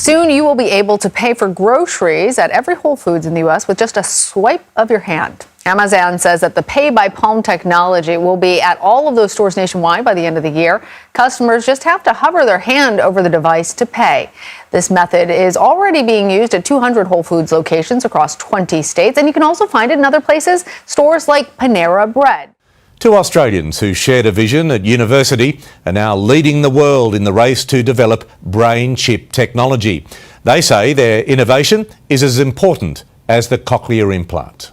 Soon you will be able to pay for groceries at every Whole Foods in the U.S. with just a swipe of your hand. Amazon says that the Pay by Palm technology will be at all of those stores nationwide by the end of the year. Customers just have to hover their hand over the device to pay. This method is already being used at 200 Whole Foods locations across 20 states, and you can also find it in other places, stores like Panera Bread. Two Australians who shared a vision at university are now leading the world in the race to develop brain chip technology. They say their innovation is as important as the cochlear implant.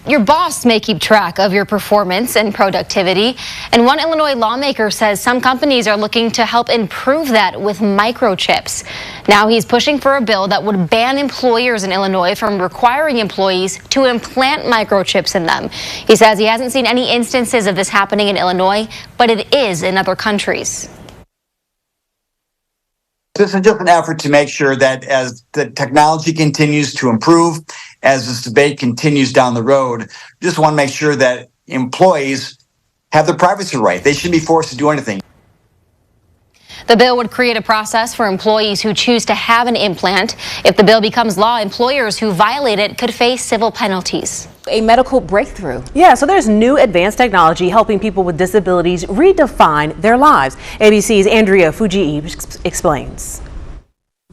Your boss may keep track of your performance and productivity, and one Illinois lawmaker says some companies are looking to help improve that with microchips. Now he's pushing for a bill that would ban employers in Illinois from requiring employees to implant microchips in them. He says he hasn't seen any instances of this happening in Illinois, but it is in other countries. This is just an effort to make sure that as the technology continues to improve, as this debate continues down the road, just want to make sure that employees have their privacy right. They shouldn't be forced to do anything. The bill would create a process for employees who choose to have an implant. If the bill becomes law, employers who violate it could face civil penalties. A medical breakthrough. Yeah, so there's new advanced technology helping people with disabilities redefine their lives. ABC's Andrea Fujii explains.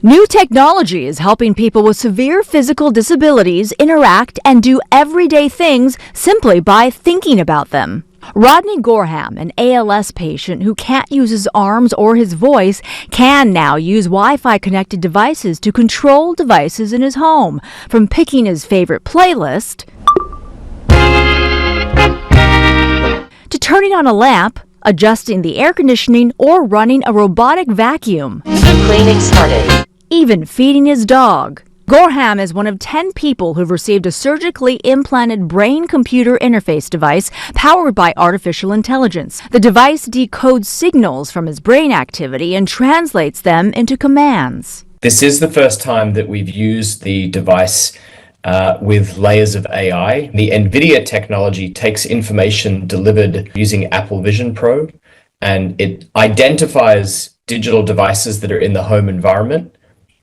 New technology is helping people with severe physical disabilities interact and do everyday things simply by thinking about them. Rodney Gorham, an ALS patient who can't use his arms or his voice, can now use Wi-Fi connected devices to control devices in his home, from picking his favorite playlist to turning on a lamp, adjusting the air conditioning, or running a robotic vacuum. Cleaning started. Even feeding his dog. Gorham is one of 10 people who've received a surgically implanted brain-computer interface device powered by artificial intelligence. The device decodes signals from his brain activity and translates them into commands. This is the first time that we've used the device with layers of AI. The NVIDIA technology takes information delivered using Apple Vision Pro, and it identifies digital devices that are in the home environment.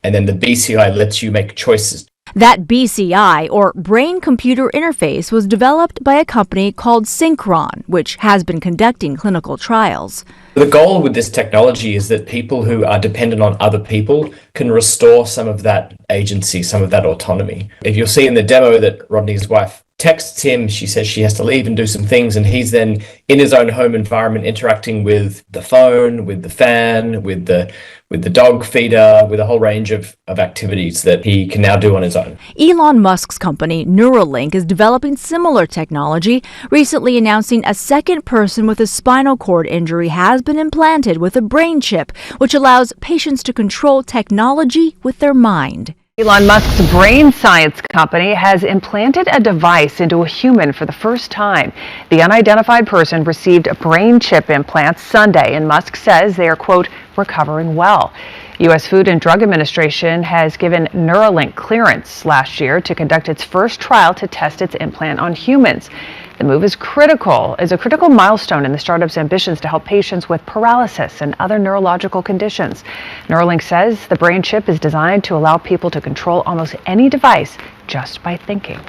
And then the BCI lets you make choices. That BCI, or brain-computer interface, was developed by a company called Synchron, which has been conducting clinical trials. The goal with this technology is that people who are dependent on other people can restore some of that agency, some of that autonomy. If you'll see in the demo that Rodney's wife texts him, she says she has to leave and do some things, and he's then in his own home environment interacting with the phone, with the fan, with the dog feeder, with a whole range of activities that he can now do on his own. Elon Musk's company Neuralink is developing similar technology, recently announcing a second person with a spinal cord injury has been implanted with a brain chip, which allows patients to control technology with their mind. Elon Musk's brain science company has implanted a device into a human for the first time. The unidentified person received a brain chip implant Sunday, and Musk says they are, quote, recovering well. U.S. Food and Drug Administration has given Neuralink clearance last year to conduct its first trial to test its implant on humans. The move is a critical milestone in the startup's ambitions to help patients with paralysis and other neurological conditions. Neuralink says the brain chip is designed to allow people to control almost any device just by thinking.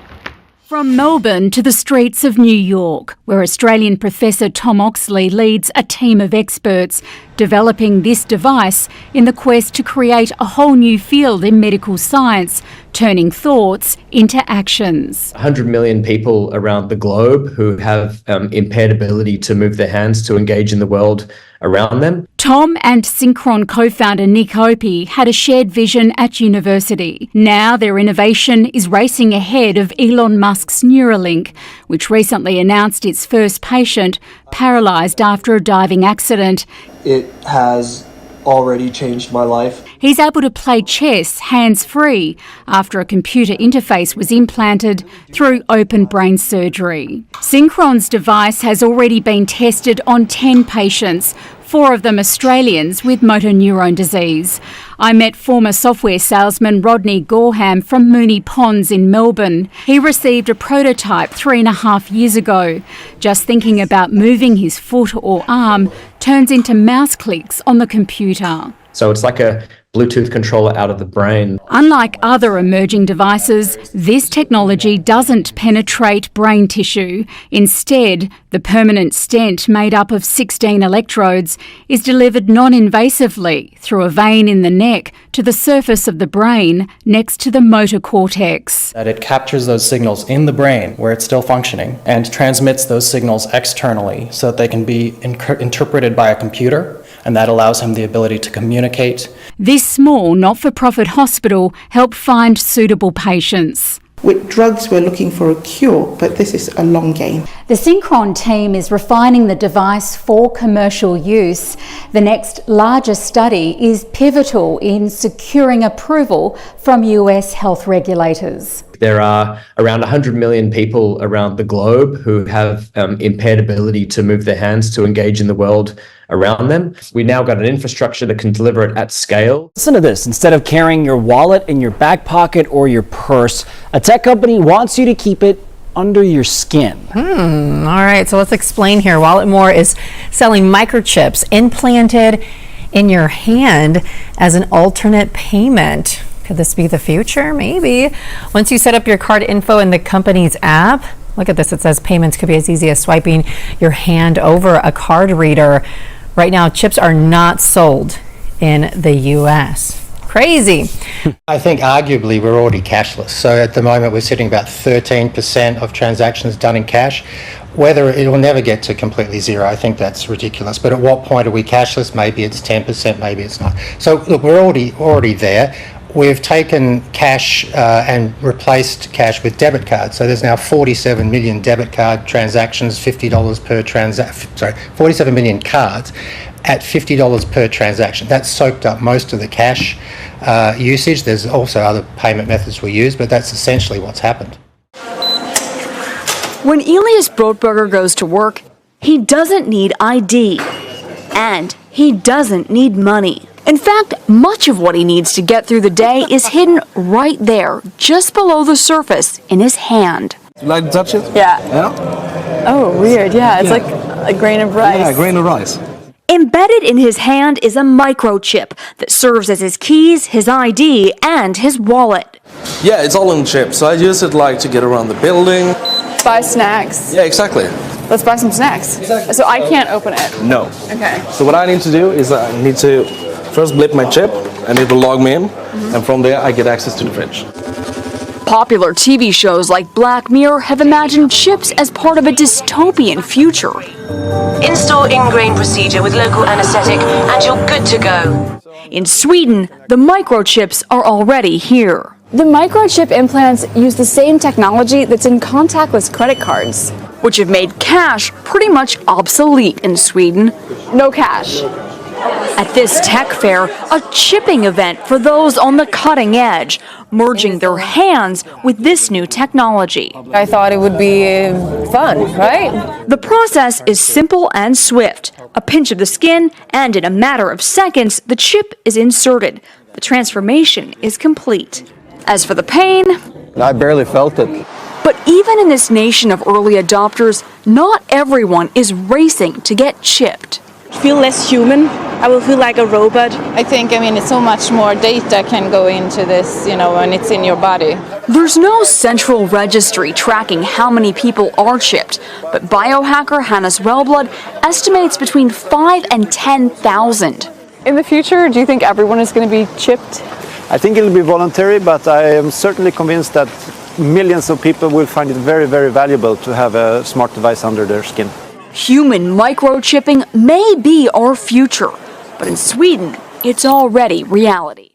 From Melbourne to the streets of New York, where Australian Professor Tom Oxley leads a team of experts developing this device in the quest to create a whole new field in medical science, turning thoughts into actions. 100 million people around the globe who have impaired ability to move their hands to engage in the world around them. Tom and Synchron co-founder Nick Opie had a shared vision at university. Now their innovation is racing ahead of Elon Musk's Neuralink, which recently announced its first patient paralysed after a diving accident. It has already changed my life. He's able to play chess hands-free after a computer interface was implanted through open brain surgery. Synchron's device has already been tested on 10 patients, 4 of them Australians with motor neurone disease. I met former software salesman Rodney Gorham from Moonee Ponds in Melbourne. He received a prototype 3.5 years ago. Just thinking about moving his foot or arm turns into mouse clicks on the computer. So it's like a Bluetooth controller out of the brain. Unlike other emerging devices, this technology doesn't penetrate brain tissue. Instead, the permanent stent made up of 16 electrodes is delivered non-invasively through a vein in the neck to the surface of the brain next to the motor cortex. That it captures those signals in the brain where it's still functioning and transmits those signals externally so that they can be interpreted by a computer, and that allows him the ability to communicate. This small not-for-profit hospital helped find suitable patients. With drugs, we're looking for a cure, but this is a long game. The Synchron team is refining the device for commercial use. The next largest study is pivotal in securing approval from US health regulators. There are around 100 million people around the globe who have impaired ability to move their hands to engage in the world around them. We now got an infrastructure that can deliver it at scale. Listen to this. Instead of carrying your wallet in your back pocket or your purse, a tech company wants you to keep it under your skin. All right, so let's explain here. Walletmore is selling microchips implanted in your hand as an alternate payment. Could this be the future? Maybe. Once you set up your card info in the company's app, look at this, it says payments could be as easy as swiping your hand over a card reader. Right now, chips are not sold in the US. Crazy. I think arguably we're already cashless. So at the moment we're sitting about 13% of transactions done in cash. Whether it will never get to completely zero, I think that's ridiculous. But at what point are we cashless? Maybe it's 10%, maybe it's not. So look, we're already there. We've taken cash and replaced cash with debit cards. So there's now 47 million debit card transactions, $50 per transaction. 47 million cards at $50 per transaction. That's soaked up most of the cash usage. There's also other payment methods we use, but that's essentially what's happened. When Elias Brotberger goes to work, he doesn't need ID, and he doesn't need money. In fact, much of what he needs to get through the day is hidden right there, just below the surface, in his hand. You like to touch it? Yeah. Yeah? Oh, weird. Yeah, it's like a grain of rice. Yeah, a grain of rice. Embedded in his hand is a microchip that serves as his keys, his ID, and his wallet. Yeah, it's all on chip, so I use it like to get around the building. Buy snacks. Yeah, exactly. Let's buy some snacks. Exactly. So I can't open it. No. Okay. So what I need to do is I need to first blip my chip, and it will log me in, and from there I get access to the fridge. Popular TV shows like Black Mirror have imagined chips as part of a dystopian future. Install ingrain procedure with local anesthetic and you're good to go. In Sweden, the microchips are already here. The microchip implants use the same technology that's in contactless credit cards, which have made cash pretty much obsolete in Sweden. No cash. At this tech fair, a chipping event for those on the cutting edge, merging their hands with this new technology. I thought it would be fun, right? The process is simple and swift. A pinch of the skin, and in a matter of seconds, the chip is inserted. The transformation is complete. As for the pain, I barely felt it. But even in this nation of early adopters, not everyone is racing to get chipped. Feel less human. I will feel like a robot. I think, it's so much more data can go into this, when it's in your body. There's no central registry tracking how many people are chipped, but biohacker Hannes Wellblad estimates between 5 and 10,000. In the future, do you think everyone is going to be chipped? I think it'll be voluntary, but I am certainly convinced that millions of people will find it very, very valuable to have a smart device under their skin. Human microchipping may be our future, but in Sweden, it's already reality.